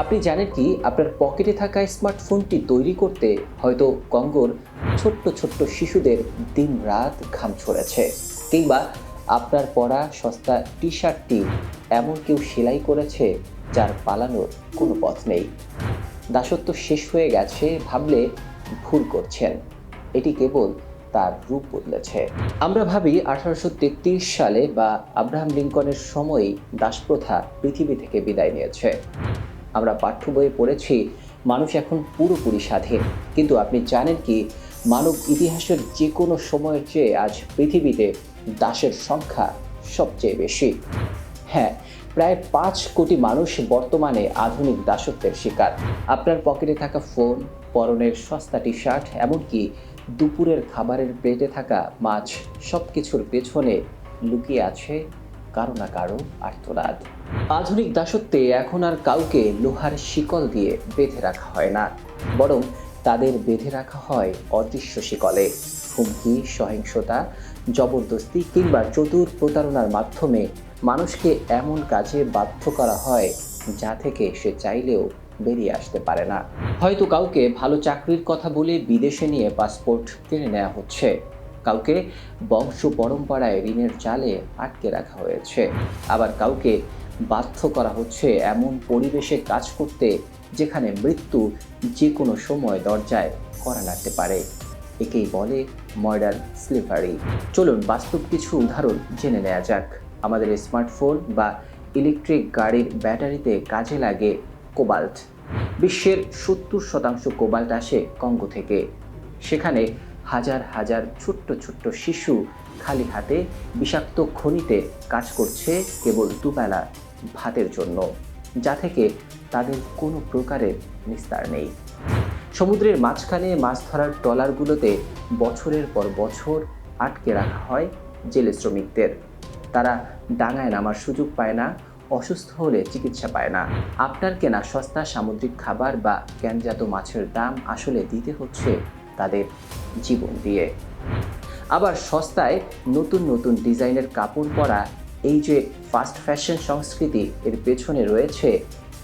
আপনি জানেন কি আপনার পকেটে থাকা স্মার্টফোনটি তৈরি করতে হয়তো কঙ্গোর ছোট্ট ছোট্ট শিশুদের দিন-রাত ঘাম ঝরেছে, কিংবা আপনার পরা সস্তা টি-শার্টটি এমন কেউ সেলাই করেছে যার পালানোর কোনো পথ নেই। দাসত্ব শেষ হয়ে গেছে ভাবলে ভুল করছেন। এটি কেবল তার রূপ বদলেছে। আমরা ভাবি 1833 সালে বা আব্রাহাম লিঙ্কনের সময়ই দাসপ্রথা পৃথিবী থেকে বিদায় নিয়েছে। আমরা পাঠ্য বইয়ে পড়েছি মানুষ এখন পুরোপুরি স্বাধীন, কিন্তু আপনি জানেন কি মানব ইতিহাসের যে কোনো সময়ের চেয়ে আজ পৃথিবীতে দাসের সংখ্যা সবচেয়ে বেশি। হ্যাঁ, প্রায় 5 কোটি মানুষ বর্তমানে আধুনিক দাসত্বের শিকার। আপনার পকেটে থাকা ফোন, পরনের সস্তা টি শার্ট, এমনকি দুপুরের খাবারের প্লেটে থাকা মাছ, সব কিছুর পেছনে লুকিয়ে আছে কারো না কারো আর্তনাদ। আধুনিক দাসত্বে এখন আর কাউকে লোহার শিকল দিয়ে বেঁধে রাখা হয় না, বরং তাদের বেঁধে রাখা হয় অদৃশ্য শিকলে। হুমকি, সহিংসতা, জবরদস্তি কিংবা চতুর প্রতারণার মাধ্যমে মানুষকে এমন কাজে বাধ্য করা হয় যা থেকে সে চাইলেও বেরিয়ে আসতে পারে না। হয়তো কাউকে ভালো চাকরির কথা বলে বিদেশে নিয়ে পাসপোর্ট কিনে নেওয়া হচ্ছে, কাউকে বংশ পরম্পরায় ঋণের জালে আটকে রাখা হয়েছে, আবার কাউকে বাধ্য করা হচ্ছে এমন পরিবেশে কাজ করতে যেখানে মৃত্যু যে কোনো সময় দরজায় কড়া নাড়তে পারে। একেই বলে মডার্ন স্লেভারি। চলুন বাস্তব কিছু উদাহরণ জেনে নেওয়া যাক। আমাদের স্মার্টফোন বা ইলেকট্রিক গাড়ির ব্যাটারিতে কাজে লাগে কোবাল্ট। বিশ্বের 70% কোবাল্ট আসে কঙ্গো থেকে। সেখানে হাজার হাজার ছোট্ট ছোট্ট শিশু খালি হাতে বিষাক্ত খনিতে কাজ করছে কেবল দুবেলা ভাতের জন্য, যা থেকে তাদের কোনো প্রকারের নিস্তার নেই। সমুদ্রের মাঝখানে মাছ ধরার ট্রলারগুলোতে বছরের পর বছর আটকে রাখা হয় জেলে শ্রমিকদের। তারা ডাঙায় নামার সুযোগ পায় না, অসুস্থ হলে চিকিৎসা পায় না। আপনার কেনা সস্তা সামুদ্রিক খাবার বা ক্যানজাত মাছের দাম আসলে দিতে হচ্ছে তাদের জীবন দিয়ে। আবার সস্তায় নতুন নতুন ডিজাইনের কাপড় পরা এই যে ফাস্ট ফ্যাশন সংস্কৃতি, এর পেছনে রয়েছে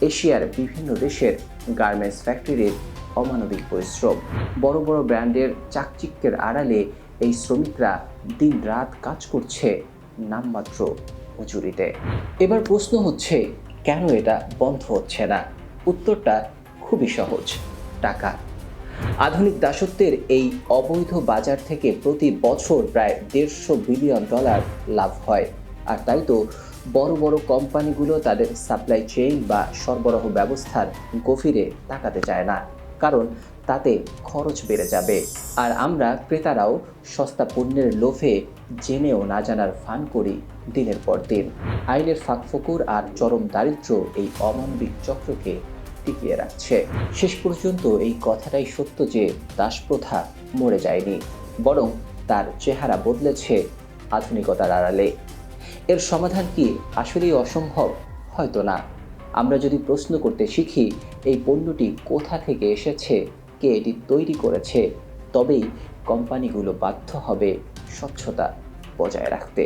এশিয়ার বিভিন্ন দেশের গার্মেন্টস ফ্যাক্টরির অমানবিক পরিশ্রম। বড় বড় ব্র্যান্ডের চাকচিক্যের আড়ালে এই শ্রমিকরা দিন রাত কাজ করছে নামমাত্র মজুরিতে। এবার প্রশ্ন হচ্ছে, কেন এটা বন্ধ হচ্ছে না? উত্তরটা খুবই সহজ: টাকা। আধুনিক দাসত্বের এই অবৈধ বাজার থেকে প্রতি বছর প্রায় $150 বিলিয়ন লাভ হয়। আর তাই তো বড় বড় কোম্পানিগুলো তাদের সাপ্লাই চেইন বা সরবরাহ ব্যবস্থার গভীরে তাকাতে চায় না, কারণ তাতে খরচ বেড়ে যাবে। আর আমরা ক্রেতারাও সস্তা পণ্যের লোভে জেনেও না জানার ভান করি দিনের পর দিন। আইনের ফাঁকফোকর আর চরম দারিদ্র্য এই অমানবিক চক্রকে টিকিয়ে রাখছে। শেষ পর্যন্ত এই কথাটাই সত্য যে দাসপ্রথা মরে যায়নি, বরং তার চেহারা বদলেছে আধুনিকতার আড়ালে। এর সমাধান কি আসলেই অসম্ভব? হয়তো না। আমরা যদি প্রশ্ন করতে শিখি এই পণ্যটি কোথা থেকে এসেছে, কে এটি তৈরি করেছে, তবেই কোম্পানিগুলো বাধ্য হবে স্বচ্ছতা বজায় রাখতে।